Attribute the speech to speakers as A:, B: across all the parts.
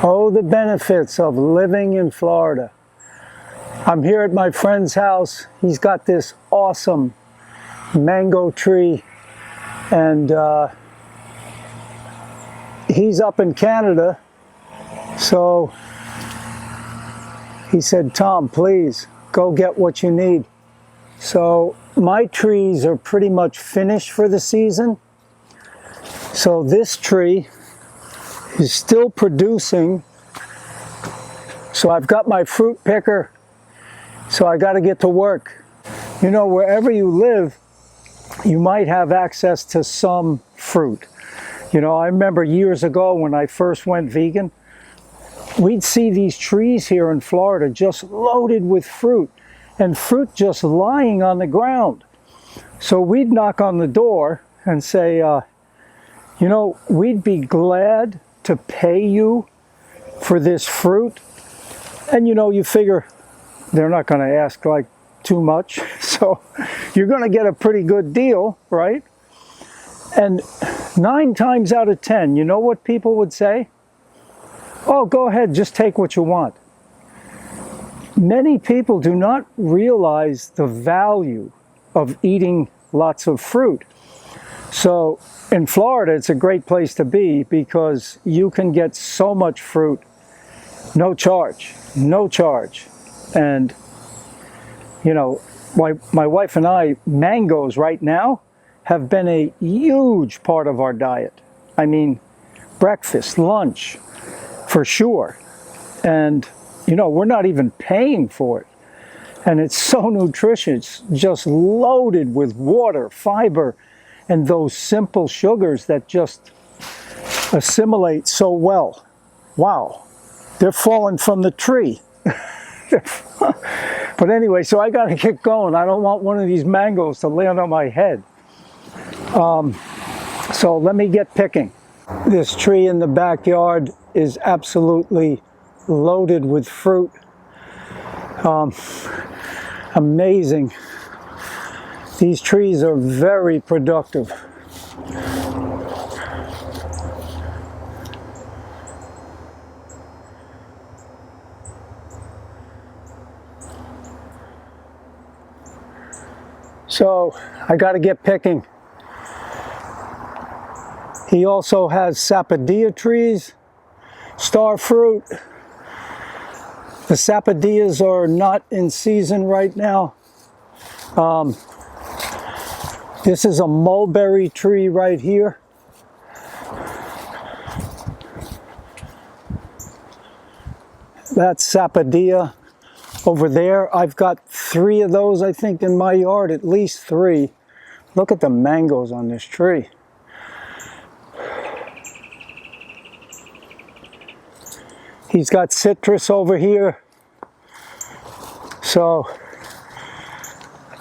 A: Oh, the benefits of living in Florida. I'm here at my friend's house. He's got this awesome mango tree, and he's up in Canada, so he said, Tom, please go get what you need. So my trees are pretty much finished for the season. So this tree is still producing. So I've got my fruit picker, so I got to get to work. You know, wherever you live, you might have access to some fruit. You know, I remember years ago when I first went vegan, we'd see these trees here in Florida just loaded with fruit, and fruit just lying on the ground. So we'd knock on the door and say, you know, we'd be glad to pay you for this fruit. And you know, you figure they're not going to ask like too much, so you're going to get a pretty good deal, right? And 9 times out of 10, you know what people would say? Oh, go ahead, just take what you want. Many people do not realize the value of eating lots of fruit. So in Florida, it's a great place to be because you can get so much fruit, no charge, no charge. And, you know, my wife and I, mangoes right now have been a huge part of our diet. I mean, breakfast, lunch, for sure. And, you know, we're not even paying for it. And it's so nutritious, just loaded with water, fiber, and those simple sugars that just assimilate so well. Wow, they're falling from the tree. But anyway, so I got to get going. I don't want one of these mangoes to land on my head. So let me get picking. This tree in the backyard is absolutely loaded with fruit. Amazing. These trees are very productive. So I got to get picking. He also has sapodilla trees, star fruit. The sapodillas are not in season right now. This is a mulberry tree right here. That's sapodilla. Over there, I've got 3 of those, I think, in my yard, at least 3. Look at the mangoes on this tree. He's got citrus over here. So,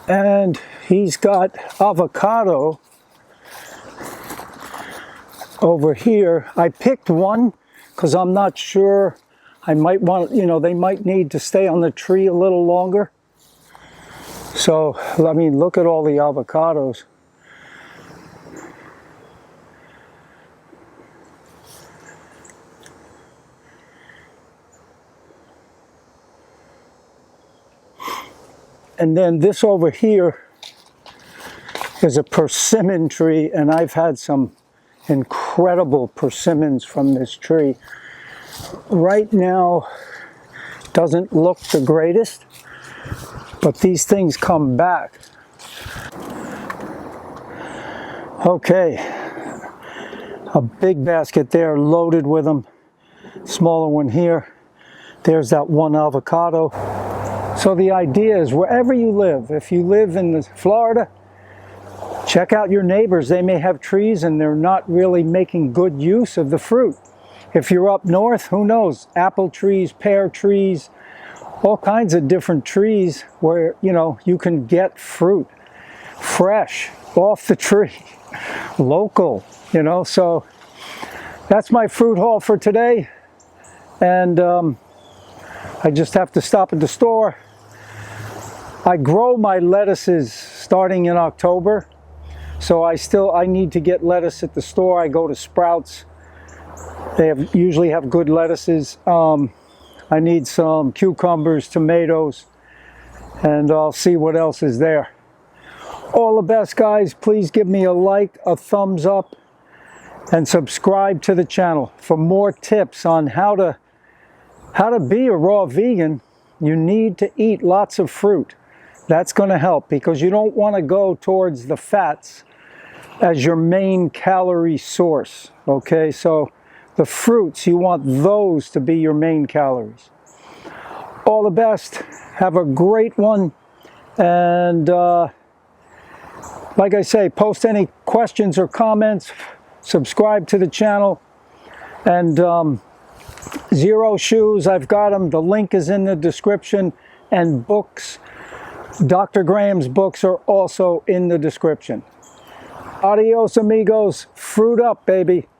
A: and he's got avocado over here. I picked one because I'm not sure. I might want, you know, they might need to stay on the tree a little longer. So, I mean, look at all the avocados. And then this over here is a persimmon tree, and I've had some incredible persimmons from this tree. Right now, doesn't look the greatest, but these things come back. Okay, a big basket there loaded with them. Smaller one here. There's that one avocado. So the idea is wherever you live, if you live in Florida, check out your neighbors. They may have trees and they're not really making good use of the fruit. If you're up north, who knows? Apple trees, pear trees, all kinds of different trees where, you know, you can get fruit fresh off the tree, local, you know. So that's my fruit haul for today. And I just have to stop at the store. I grow my lettuces starting in October. So I need to get lettuce at the store. I go to Sprouts They usually have good lettuces. I need some cucumbers, tomatoes, and I'll see what else is there. All the best, guys. Please give me a like, a thumbs up, and subscribe to the channel for more tips on how to be a raw vegan. You need to eat lots of fruit. That's going to help, because you don't want to go towards the fats as your main calorie source. Okay, so the fruits, you want those to be your main calories. All the best. Have a great one. And like I say, post any questions or comments. Subscribe to the channel. And Zero Shoes, I've got them. The link is in the description. And books, Dr. Graham's books are also in the description. Adios, amigos. Fruit up, baby.